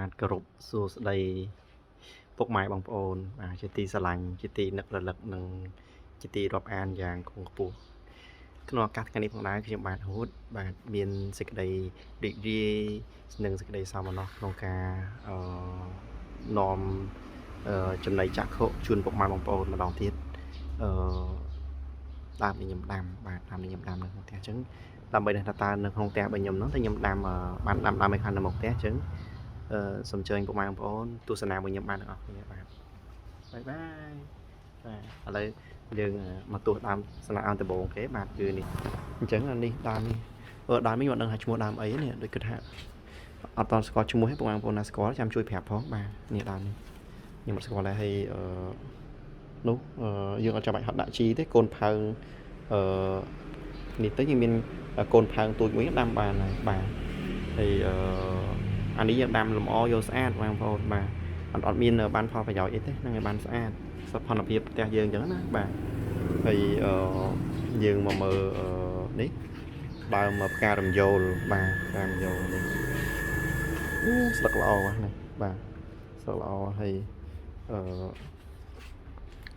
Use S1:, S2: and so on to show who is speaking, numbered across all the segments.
S1: បាទគោរពសួស្តីពុកម៉ែបងប្អូនបាទជាទីស្រឡាញ់ជាទីនឹករលឹកនិងជាទីរាប់អានយ៉ាងខ្ពង់ខ្ពស់ក្នុងឱកាសថ្ងៃនេះផងដែរខ្ញុំបាទហួតបាទមានសេចក្តីរីករាយនិងសេចក្តីសោមនស្សក្នុងការនាំចំណីចក្ខុជូនពុកម៉ែបងប្អូនម្ដងទៀតតាមនេះខ្ញុំដាំបាទតាមនេះខ្ញុំដាំនៅក្នុងផ្ទះអញ្ចឹងដើម្បីថាតើនៅក្នុងផ្ទះរបស់ខ្ញុំហ្នឹងតែខ្ញុំដាំបានដាំឲ្យខាងនៅមុខផ្ទះអញ្ចឹងសូមអញ្ជើញពុកម៉ែបងប្អូនទស្សនារបស់ខ្ញុំបានទាំងអស់គ្នាបាទបាយបាយបាទឥឡូវយើងមកទស្សដើមស្នាដំបងគេបាទគឺនេះអញ្ចឹងនេះដើមនេះដើមនេះមិនដឹងថាឈ្មោះដើមអីនេះដូចគិតថាអត់តស្គាល់ឈ្មោះទេពុកម៉ែបងប្អូនណាស្គាល់ចាំជួយប្រាប់ផងបាទនេះដើមនេះខ្ញុំមិនស្គាល់ដែរហើយនោះយើងអត់ចាំបាច់ហត់ដាក់ជីទេកូនផើងនេះទៅយើងមានកូនផើងទូចមួយដាំបានហើយបាទហើយអានេះយើងដាំលម្អយកស្អាតបងប្អូនបាទអត់មានបានផលប្រយោជន៍អីទេហ្នឹងហើយបានស្អាតសុខភាពផ្ទះយើងអញ្ចឹងណាបាទហើយយើងមកមើលនេះដើមផ្ការំយោលបាទផ្ការំយោលនេះស្លឹកល្អណាស់បាទស្លឹកល្អហើយ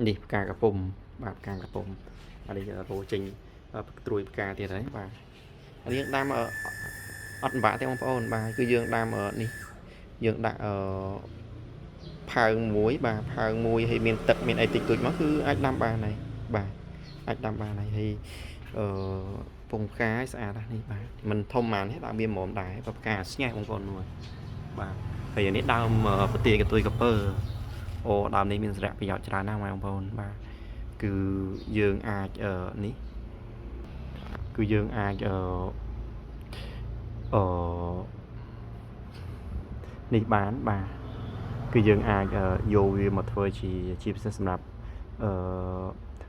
S1: នេះផ្កាកពុំបាទផ្កាកពុំអានេះរោចេញត្រួយផ្កាទៀតហើយបាទអានេះដាំអត់បាក់ទេបងប្អូនបាទគឺយើងដាំនេះយើងដាក់ផើងមួយបាទផើងមួយហើយមានទឹកមានអីតិចតួចមកគឺអាចដាំបានហើយបាទអាចដាំបានហើយហើយពងផ្កាស្អាតណាស់នេះបាទមិនធំប៉ុន្មានទេដាក់មានមុំដែរផ្កាស្ញែបងប្អូនមួយបាទហើយនេះដើមប្រទាយកតុយកពើអូដើមនេះមានសារៈប្រយោជន៍ច្រើនណាស់បងប្អូនបាទគឺយើងអាចនេះគឺយើងអាចនេះបានបាទគឺយើងអាចយកវាមកធ្វើជាពិសេសសម្រាប់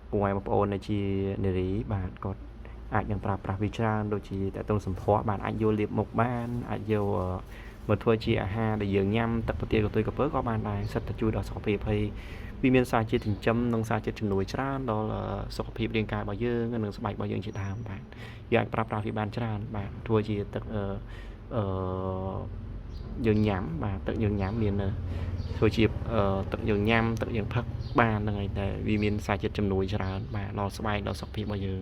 S1: ពុកម៉ែបងប្អូនដែលជានារីបាទគាត់អាចនឹងប្រើប្រាស់វាច្រើនដូចជាតើតុងសម្ផស្សបាទអាចយកលាបមុខបានអាចយកមកធ្វើជាអាហារដែលយើងញ៉ាំទឹកប្រទាលកតុយកពើក៏បានដែរសិតតែជួយដល់សុខភាពហើយវាមានសារជាតិចិញ្ចឹមនិងសារជាតិជំនួយច្រើនដល់សុខភាពរាងកាយរបស់យើងនិងស្បែករបស់យើងជាដើមបាទយើងអាចប្រើប្រាស់វាបានច្រើនបាទធ្វើជាទឹកយើងញ៉ាំបាទទឹកយើងញ៉ាំមានធ្វើជាទឹកយើងញ៉ាំទឹកយើងផឹកបានហ្នឹងហើយតែវាមានសារជាតិជំនួយច្រើនបាទដល់ស្បែកដល់សុខភាពរបស់យើង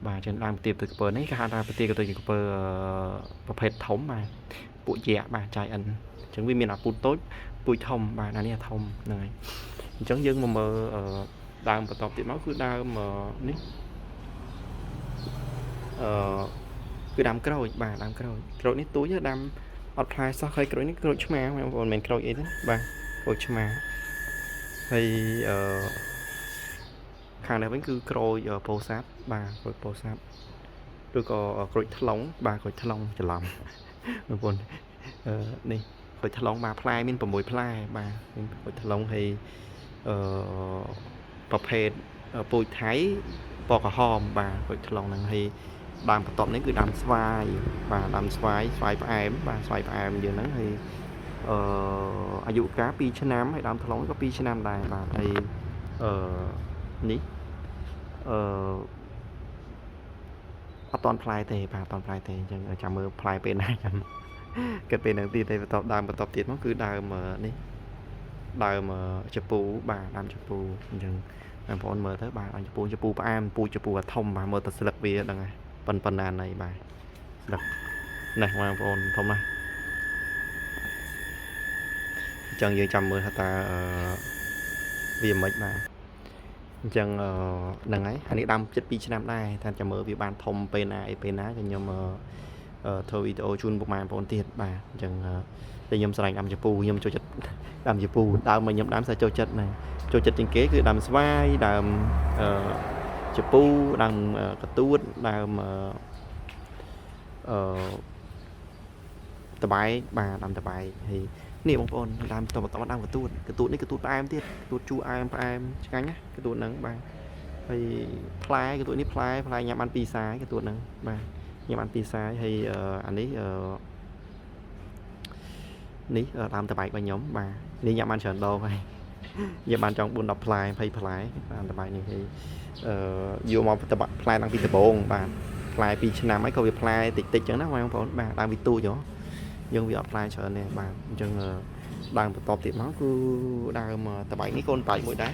S1: បាទចឹងដើមប្រទាលកតុយកពើនេះគេហៅថាប្រទាលកតុយកពើប្រភេទធំបាទពួកយក្សបាទចាយអិនអញ្ចឹងវាមានអាពូជតូចពូជធំបាទអានេះអាធំហ្នឹងហើយអញ្ចឹងយើងមកមើលដើមបន្តទៀតមកគឺដើមនេះគឺដើមក្រូចបាទដើមក្រូចនេះទូចដាំអត់ផ្លែសោះហើយក្រូចនេះក្រូចឆ្មាបងប្អូនមិនមែនក្រូចអីទេបាទក្រូចឆ្មាហើយខាងនេះវិញគឺក្រូចពោធិ៍សាត់បាទក្រូចពោធិ៍សាត់ឬក៏ក្រូចថ្លុងបាទក្រូចថ្លុងច្រឡំបងប្អូននេះក្រូចថ្លុងបាទផ្លែមាន6ផ្លែបាទមានក្រូចថ្លុងហើយប្រភេទពូជថៃពណ៌ក្រហមបាទក្រូចថ្លុងហ្នឹងហើយដើមបន្ទាប់នេះគឺដើមស្វាយបាទដើមស្វាយផ្អែមបាទស្វាយផ្អែមយើងហ្នឹងហើយអាយុកាល2ឆ្នាំហើយដើមថ្លុងក៏2ឆ្នាំដែរបាទហើយនេះអត់តន់ផ្លែទេបាទអត់តន់ផ្លែទេអញ្ចឹងចាំមើលផ្លែពេលណាចាំគិតពេលហ្នឹងទៀតទេដើមបន្ទាប់ទៀតមកគឺដើមនេះដើមជពូបាទដើមជពូអញ្ចឹងបងប្អូនមើលទៅបាទដើមជពូផ្អែមពូជជពូអាធំបាទមើលទៅស្លឹកវាដឹងហើយប៉ុណ្ណាណៃបាទស្លឹកនេះបងប្អូនធំណាស់អញ្ចឹងយើងចាំមើលថាតើវាមិនបាទអញ្ចឹងហ្នឹងហើយអានេះដាំចិត្ត2ឆ្នាំដែរថាចាំមើលវាបានធំពេលណាអីពេលណាក៏ខ្ញុំធ្វើវីដេអូជូនពុកម៉ែបងប្អូនទៀតបាទអញ្ចឹងតែខ្ញុំស្រឡាញ់ដាំជពូខ្ញុំចូលចិត្តដាំជពូដើមមកខ្ញុំដាំស្អាតចូលចិត្តណាចូលចិត្តជាងគេគឺដើមស្វាយដើមជពូដើមកទួតដើមតបែកបាទដើមតបែកហើយនេះបងប្អូនដើមតបដើមកទួតនេះកទួតផ្អែមទៀតកទួតជូរអែមផ្អែមឆ្ងាញ់ណាកទួតហ្នឹងបាទហើយផ្លែកទួតនេះផ្លែញ៉ាំបាន2សាយកទួតហ្នឹងបាទញ៉ាំបាន2សាយហើយអានេះនេះដើមតបែករបស់ខ្ញុំបាទនេះញ៉ាំបានច្រើនដងហើយញ៉ាំបានចង់4 10ផ្លែ20ផ្លែដើមតបែកនេះហើយយកមកផ្លែតាំងពីដំបូងបាទផ្លែ2ឆ្នាំហើយក៏វាផ្លែតិចចឹងណាបងប្អូនបាទដើមវាទូចហ៎ យើងវាអត់ផ្លែច្រើនទេបាទអញ្ចឹងដើមបន្តទៀតមកគឺដើមតបៃនេះកូនតៃមួយដែរ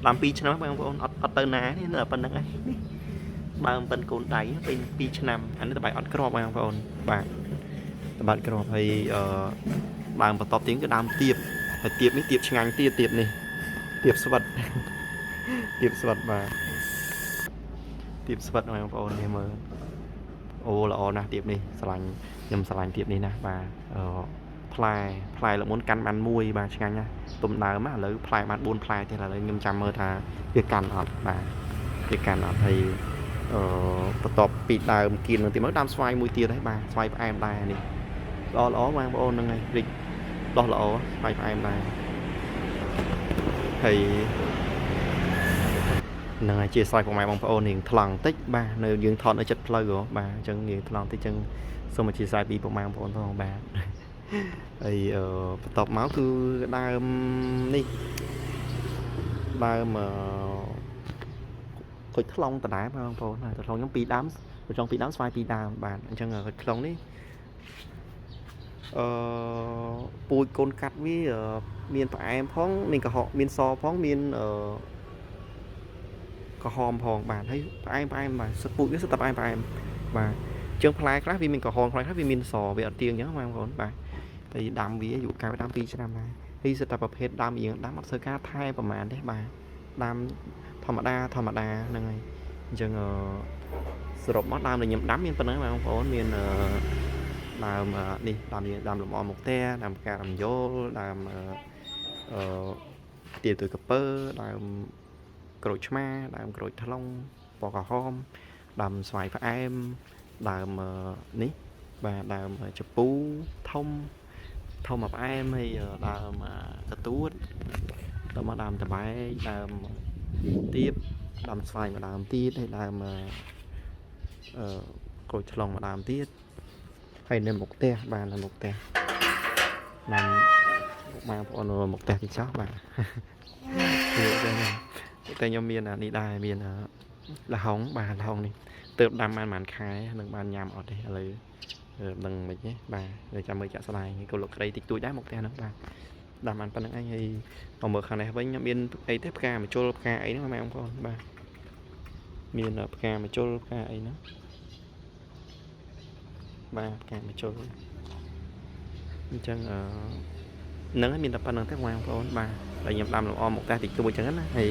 S1: ដើម2ឆ្នាំបងប្អូនអត់ទៅណានេះនៅប៉ុណ្្នឹងឯងដើមប៉ិនកូនដៃពេល2ឆ្នាំអានេះតបៃអត់ក្របបងប្អូនបាទតបៃក្របហើយដើមបន្តទៀតគឺដើមទៀបហើយទៀបនេះទៀបឆ្ងាញ់ទៀតទៀបនេះទៀបស្វិតទៀបស្វិតបាទទៀបស្វិតបងប្អូននេះមើលអូល្អណាស់ទៀបនេះស្រឡាញ់ខ្ញុំស្រឡាញ់ទៀបនេះណាបាទផ្លែលមុនកាន់បានមួយបាទឆ្ងាញ់ណាស់ទុំដើមឥឡូវផ្លែបាន4ផ្លែទៀតឥឡូវខ្ញុំចាំមើលថាវាកាន់អត់បាទវាកាន់អត់ហើយបន្ទាប់ពីដើមគៀននឹងទៀតមកដើមស្វាយមួយទៀតហើយបាទស្វាយផ្អែមដែរនេះល្អបងប្អូនហ្នឹងហើយរីកដោះល្អស្វាយផ្អែមដែរហើយនឹងឲ្យជាស្រ័យពុកម៉ែបងប្អូននាងថ្លង់តិចបាទនៅយើងថតនៅចិត្តផ្លូវបាទអញ្ចឹងយើងថ្លង់តិចអញ្ចឹងសូមអធិស្ឋានពីពុកម៉ែបងប្អូនផងបាទហើយបន្ទាប់មកគឺដើមនេះដើមគុយថ្លុងដដែលបងប្អូនហើយថ្លុងខ្ញុំ2ដើមចង់2ដើមស្វាយ2ដើមបាទអញ្ចឹងគុយថ្លុងនេះពូជកូនកាត់វាមានផ្អែមផងមានកុហកមានសផងមានក្រហមផងបាទហើយផ្អែមបាទសពូជវាសុទ្ធតែផ្អែមបាទជើងផ្លែខ្លះវាមានក្រហមខ្លះវាមានសវាអត់ទៀងអញ្ចឹងបងប្អូនបាទហើយដាំវាអាយុកាលវាដាំ2ឆ្នាំដែរហើយសិតតែប្រភេទដាំរៀងដាំអត់សូវការថែប្រហែលទេបាទដាំធម្មតាហ្នឹងហើយអញ្ចឹងសរុបមកដើមដែលខ្ញុំដាំមានប៉ុណ្ណឹងបងប្អូនមានដើមនេះដើមលំអមុខផ្ទះដើមផ្ការំយោលដើមទៀបទុយកពើដើមក្រូចឆ្មាដើមក្រូចថ្លុងពណ៌ក្រហមដើមស្វាយផ្អែមដើមនេះបាទដើមចពូធំមកផ្អែមហើយដើមកទួតដល់មកដើមតបែកដើមទៀបដើមស្វាយមួយដើមទៀតហើយដើមក្រូចថ្លុងមួយដើមទៀតហើយនៅមុខផ្ទះបាទនៅមុខផ្ទះបានបងប្អូនមុខផ្ទះទីចោះបាទតែខ្ញុំមាននេះដែរមានលហុងបាទលហុងនេះទើបដាំបានខែនឹងបានញ៉ាំអត់ទេឥឡូវដឹងមិនទេបាទចាំមើលចាក់ស្លាយគល់លក្រីតិចតួចដែរមកផ្ទះហ្នឹងបាទដាំបានប៉ុណ្្នឹងឯងហើយមកមើលខាងនេះវិញមានអីទេផ្កាមជុលផ្កាអីហ្នឹងបងប្អូនបាទមានផ្កាមជុលផ្កាអីហ្នឹងបាទផ្កាមជុលអញ្ចឹងហ្នឹងមានតែប៉ុណ្្នឹងទេបងប្អូនបាទតែខ្ញុំដាំលម្អមកផ្ទះតិចតួចអញ្ចឹងណាហើយ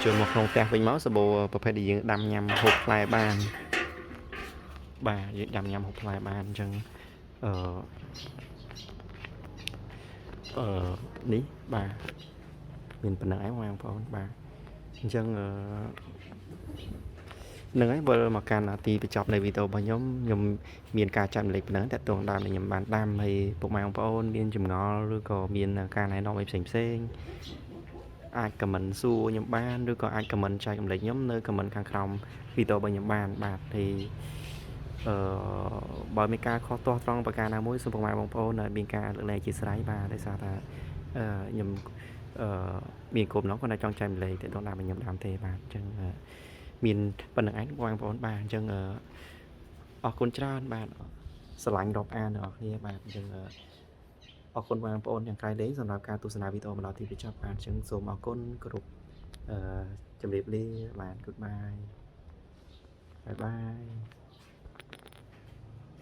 S1: ចូលមកក្នុងផ្ទះវិញមកសបោប្រភេទដែលយើងដាំញ៉ាំហូបផ្លែបានបាទយើងដាំញ៉ាំហូបផ្លែបានអញ្ចឹងនេះបាទមានប៉ុណ្ណឹងឯងបងប្អូនបាទអញ្ចឹងនឹងហើយវិលមកកាន់ទីបញ្ចប់នៃវីដេអូរបស់ខ្ញុំមានការចែករំលែកប៉ុណ្ណឹងតែតួដើមដែលខ្ញុំបានដាំហើយពុកម៉ែបងប្អូនមានចម្ងល់ឬក៏មានការណែនាំអីផ្សេងអាចខមមិនសួរខ្ញុំបានឬក៏អាចខមមិនចែករំលែកខ្ញុំនៅខមមិនខាងក្រោមវីដេអូរបស់ខ្ញុំបានបាទហើយបើមានការខុសទាស់ត្រង់ប្រការណាមួយសូមពុកម៉ែបងប្អូនមានការលើកលែងអធិស្ឋានបាទដោយសារថាខ្ញុំមានគោលបំណងគាត់តែចង់ចែករំលែកទៅដល់ដើមខ្ញុំដើមទេបាទអញ្ចឹងមានប៉ុណ្្នឹងឯងបងប្អូនបាទអញ្ចឹងអរគុណច្រើនបាទស្រឡាញ់រាប់អានដល់អ្នកគ្នាបាទអញ្ចឹងអរគុណបងប្អូនយ៉ាងក្រៃលែងសម្រាប់ការទស្សនាវីដេអូមកដល់ទីបញ្ចប់បាទអញ្ចឹងសូមអរគុណគ្រប់ជម្រាបលាបាទ Goodbye បាយ